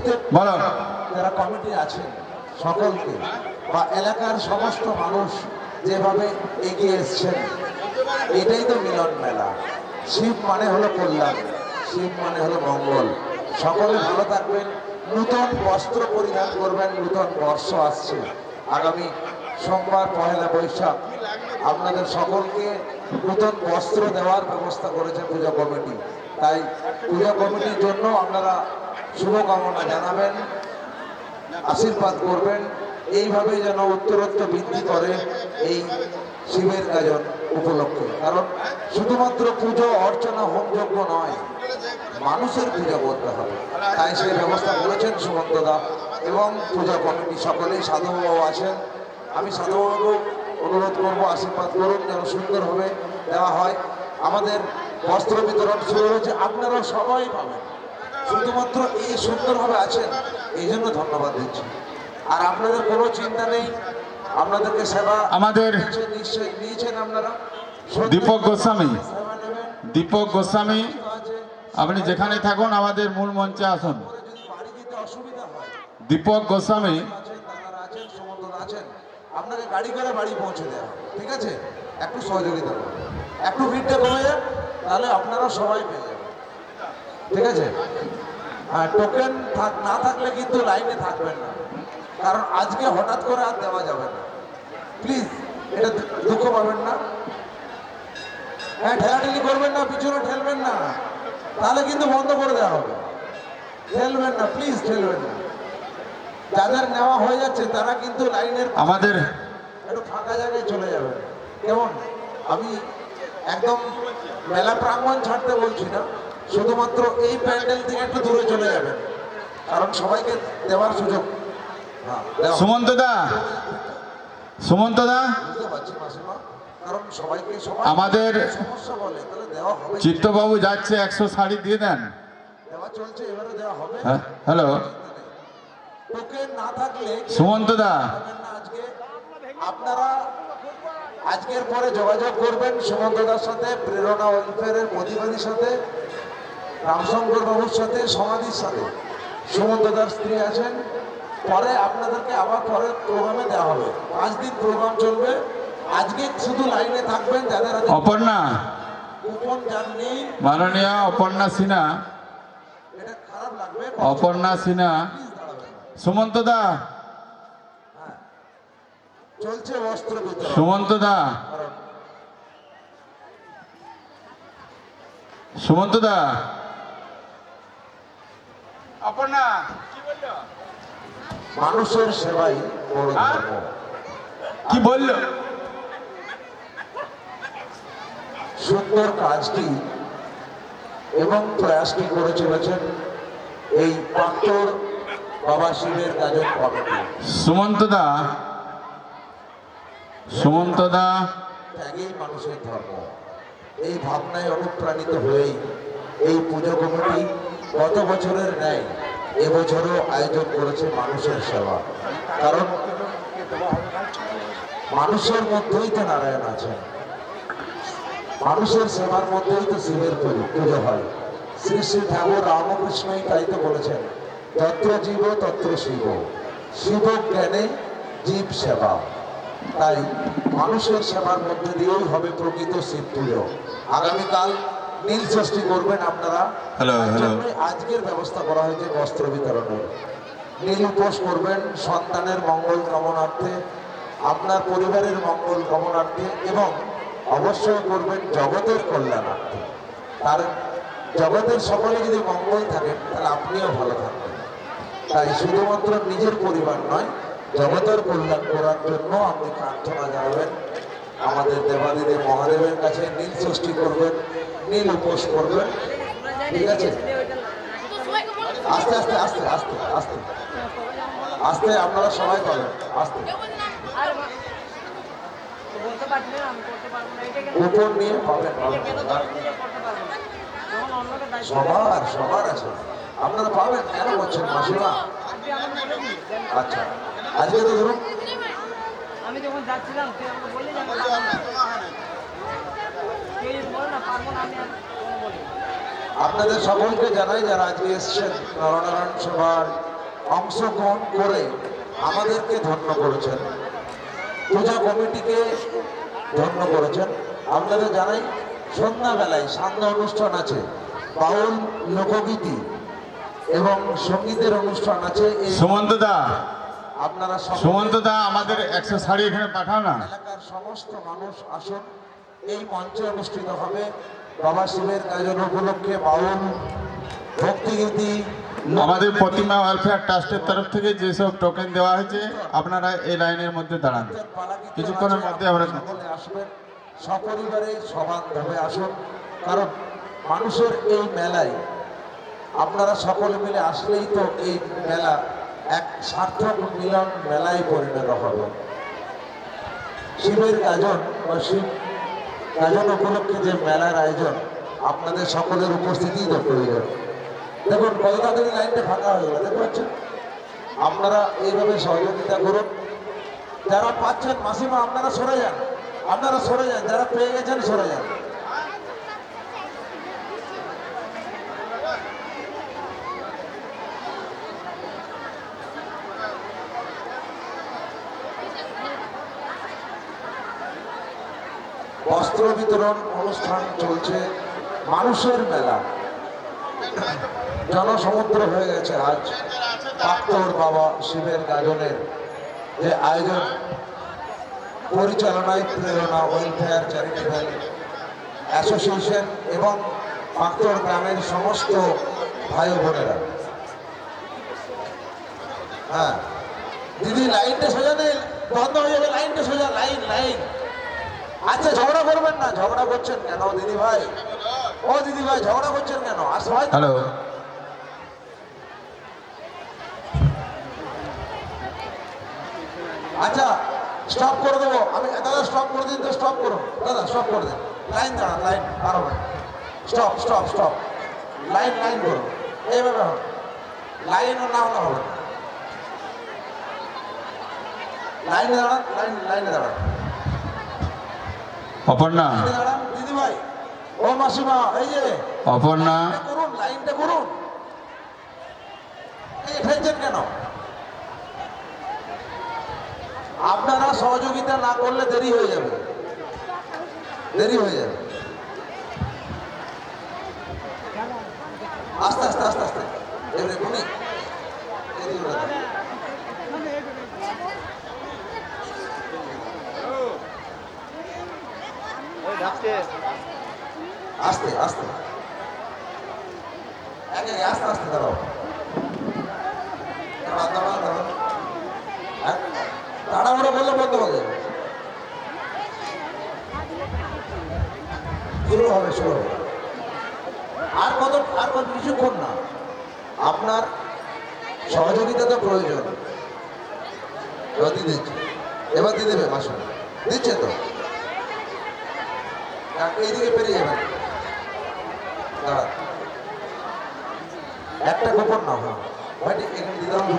প্রত্যেক বলো। যারা কমিটি আছেন সকলকে বা এলাকার সমস্ত মানুষ যেভাবে এগিয়ে এসছেন, এটাই তো মিলন মেলা। শিব মানে হলো কল্যাণ, শিব মানে হলো মঙ্গল। সকলে ভালো থাকবেন, নূতন বস্ত্র পরিধান করবেন। নূতন বর্ষ আসছে আগামী সোমবার 1 বৈশাখ। আপনাদের সকলকে নূতন বস্ত্র দেওয়ার ব্যবস্থা করেছে পুজো কমিটি। তাই পুজো কমিটির জন্য আপনারা শুভকামনা জানাবেন, আশীর্বাদ করবেন, এইভাবে যেন উত্তরোত্তর বৃদ্ধি করে এই শিবের গাজন উপলক্ষে। কারণ শুধুমাত্র পুজো অর্চনা হোমযজ্ঞ নয়, মানুষের পুজো করতে হবে। তাই সেই ব্যবস্থা করেছেন সুমন্তদা এবং পূজা কমিটি সকলেই। সাধুবাবু আছেন, আমি সাধুবাবু অনুরোধ করবো আশীর্বাদ করুন যেন সুন্দরভাবে দেওয়া হয়। আমাদের বস্ত্র বিতরণ শুরু হয়েছে, আপনারা সবাই পাবেন। শুধুমাত্র এই সুন্দরভাবে আছেন এই জন্য ধন্যবাদ দিচ্ছি। আর আপনাদের কোনো চিন্তা নেই, আপনাদেরকে সেবা আমাদের নিশ্চয়ই নিয়েছেন আপনারা। দীপক গোস্বামী, সেবা নেবেন, দীপক গোস্বামী, আছে। আপনি যেখানে থাকুন আমাদের মূল মঞ্চে আসুন। করে যদি বাড়ি যেতে অসুবিধা হয়, দীপক গোস্বামী, আছেন, তারা আছেন, সুমন্তদা আছেন, আপনাকে গাড়ি করে বাড়ি পৌঁছে দেওয়া হবে। ঠিক আছে, একটু সহযোগিতা করুন, একটু ভিড়টা কমে যান, তাহলে আপনারা সবাই পেয়ে যাবেন। ঠিক আছে, আর টোকেন না থাকলে কিন্তু লাইনে থাকবেন না, কারণ আজকে হঠাৎ করে আর দেওয়া যাবে না। প্লিজ এটা দুঃখ পাবেন না। হ্যাঁ, ঠেলাঠেলি করবেন না, পিছনে ঠেলবেন না, তাহলে কিন্তু বন্ধ করে দেওয়া হবে। ঠেলবেন না, প্লিজ ঠেলবেন না। যাদের নেওয়া হয়ে যাচ্ছে তারা কিন্তু লাইনের আমাদের একটু ফাঁকা জায়গায় চলে যাবেন। কেমন? আমি একদম মেলা প্রাঙ্গণ ছাড়তে বলছি না, শুধুমাত্র এই প্যান্ডেল থেকে একটু দূরে চলে যাবেন, কারণ সবাইকে দেওয়ার সুযোগ। হ্যাঁ, দেওয়া। সুমন্তদা, সুমন্তদা, বুঝতে পারছি মাসিমা, কারণ সবাইকে সবাই আমাদের সমস্যা বলে, তাহলে দেওয়া হবে। চিত্তবাবু যাচ্ছে, 100 শাড়ি দিয়ে দেন। দেওয়া চলছে, এবারে দেওয়া হবে। হ্যাঁ, হ্যালো টোকেন না থাকলে সুমন্তদা, পাবেন না আজকে। আপনারা আজকের পরে যোগাযোগ করবেন সুমন্তদার সাথে, প্রেরণা ওয়েলফেয়ারের প্রতিবাদীর সাথে, রামশঙ্কর বাবুর সাথে, সমাধির সাথে। সুমন্তদার স্ত্রী আছেন, পরে আপনাদেরকে আবার পরের প্রোগ্রামে দেওয়া হবে। 5 দিন প্রোগ্রাম চলবে। আজকে শুধু লাইনে থাকবেন যাদের অপর্ণা, কুপন যার নেই। মাননীয় অপর্ণা সিনহা, এটা খারাপ লাগবে, অপর্ণা সিনহা, প্লিজ দাঁড়াবেন। সুমন্তদা, হ্যাঁ, চলছে বস্ত্র বিতরণ। সুমন্তদা, কারণ সুমন্তদা, অপর্ণা, মানুষের সেবাই বড় ধর্ম। কি বললো? সুন্দর কাজটি এবং প্রয়াসটি করে চলেছেন এই পান্তর বাবা শিবের গাজন কমিটি। সুমন্তদা, সুমন্তদা, ত্যাগেই মানুষের ধর্ম, এই ভাবনায় অনুপ্রাণিত হয়েই এই পুজো কমিটি গত বছরের ন্যায় এবছরও আয়োজন করেছে মানুষের সেবা। কারণ মানুষের মধ্যেই তো নারায়ণ আছেন, মানুষের সেবার মধ্যেই তো শিবের পুজো হয়। শ্রী শ্রী ঠাকুর রামকৃষ্ণই তাই তো বলেছেন, তত্র জীব তত্র শিব, শিব জ্ঞানে জীব সেবা। তাই মানুষের সেবার মধ্যে দিয়েই হবে প্রকৃত শিব পুজো। আগামীকাল নীল ষষ্ঠী করবেন আপনারা, হ্যালো, তার হ্যালো। জন্যই আজকের ব্যবস্থা করা হয়েছে বস্ত্র বিতরণের। নীল উপোস করবেন সন্তানের মঙ্গল কামনার্থে, আপনার পরিবারের মঙ্গল কামনার্থে এবং অবশ্যই করবেন জগতের কল্যাণার্থে। তার জগতের সকলে যদি মঙ্গল থাকেন তাহলে আপনিও ভালো থাকবেন। তাই শুধুমাত্র নিজের পরিবার নয়, জগতের কল্যাণ করার জন্য আপনি প্রার্থনা জানাবেন আমাদের দেবাদিদেব মহাদেবের কাছে। নীল ষষ্ঠী করবেন, নীল উপোস করবেন। ঠিক আছে, আস্তে আস্তে আস্তে আস্তে আস্তে আস্তে আপনারা সবাই পাবেন, আস্তে উপর নিয়ে পাবেন। সবার সবার আছে, আপনারা পাবেন। কেন বলছেন মাসিমা? আচ্ছা, আজকে তো ধরুন আমি যখন যাচ্ছিলাম বললি আপনাদের সকলকে জানাই যারা আজকে এসছেন নরনারায়ণ সভার অংশগ্রহণ করে আমাদেরকে ধন্য করেছেন, পূজা কমিটিকে ধন্য করেছেন। আপনাদের জানাই সন্ধ্যাবেলায় সান্ধ্য অনুষ্ঠান আছে, বাউল লোকগীতি এবং সঙ্গীতের অনুষ্ঠান আছে। এই সুমন্ত দা, আপনারা সকলে সুমন্ত দা আমাদের 100 শাড়ি এখানে পাঠাও না। এলাকার সমস্ত মানুষ আসুন। এই মঞ্চে অনুষ্ঠিত হবে বাবা শিবের গাজন উপলক্ষে বাউল ভক্তিগীতি। আমাদের প্রতিমা ওয়েলফেয়ার ট্রাস্টের তরফ থেকে যেসব টোকেন দেওয়া হয়েছে আপনারা এই লাইনের মধ্যে দাঁড়ান, কিছুক্ষণের মধ্যে আমরা সকলে আসবেন, সপরিবারে সবান্ধবে আসুন। কারণ মানুষের এই মেলায় আপনারা সকলে মিলে আসলেই তো এই মেলা এক সার্থক মিলন মেলায় পরিণত হবে। শিবের গাজন বা শিব গাজন উপলক্ষে যে মেলার আয়োজন, আপনাদের সকলের উপস্থিতিই তো প্রয়োজন। দেখুন কত তাড়াতাড়ি লাইনটা ফাঁকা হয়ে গেল, দেখতে পাচ্ছেন? আপনারা এইভাবে সহযোগিতা করুন। যারা পাচ্ছেন মাসিমা আপনারা সরে যান, আপনারা সরে যান, যারা পেয়ে গেছেন সরে যান। বস্ত্র বিতরণ অনুষ্ঠান চলছে, মানুষের মেলা জনসমুদ্র হয়ে গেছে আজ। পাক্তর বাবা শিবের গাজনের যে আয়োজন পরিচালনায় প্রেরণা ওয়েলফেয়ার চ্যারিটেবল অ্যাসোসিয়েশন এবং পাক্তর গ্রামের সমস্ত ভাই বোনেরা। হ্যাঁ দিদি, লাইনটা সোজা নেই, বন্ধ হয়ে যাবে, লাইনটা সোজা, লাইন লাইন। আচ্ছা ঝগড়া করবেন না, ঝগড়া করছেন কেন দিদি ভাই? ও দিদি ভাই ঝগড়া করছেন কেন? আর সবাই হ্যালো, আচ্ছা স্টপ করে দেবো আমি। দাদা স্টপ করে দিন তো, স্টপ করুন দাদা, স্টপ করে দিন। লাইন দাঁড়ান, লাইন পার হবে। Stop stop stop, line line করুন, এইভাবে হবে। লাইনও না হলে হবে না। লাইনে দাঁড়ান, লাইনে দাঁড়ান, অপর্ণা, লাইনে দাঁড়ান দিদি ভাই। ও মাসিমা, এই যে অপর্ণা, লাইনটা করুন, লাইনটা করুন। এই ঠেলছেন কেন? আপনারা সহযোগিতা না করলে দেরি হয়ে যাবে, দেরি হয়ে যাবে। আস্তে আস্তে আস্তে আস্তে, এবারে শুনি। আস্তে আস্তে, আস্তে আস্তে দাঁড়াও, দাঁড়ান দাঁড়ান দাঁড়ান। হ্যাঁ তাড়াহুড়ো বললে বন্ধ হয়ে যাবে। শুরু হবে, শুরু হবে। আর কত কিছুক্ষণ না। আপনার সহযোগিতা তো প্রয়োজন। এবার দিয়ে দিচ্ছি, এবার দিয়ে দেবে মাসুম, দিচ্ছে তো। এইদিকে পেরিয়ে যাবেন, দাঁড়ান। একটা গোপন না, হ্যাঁ ভাই এখানে দিতে হবে।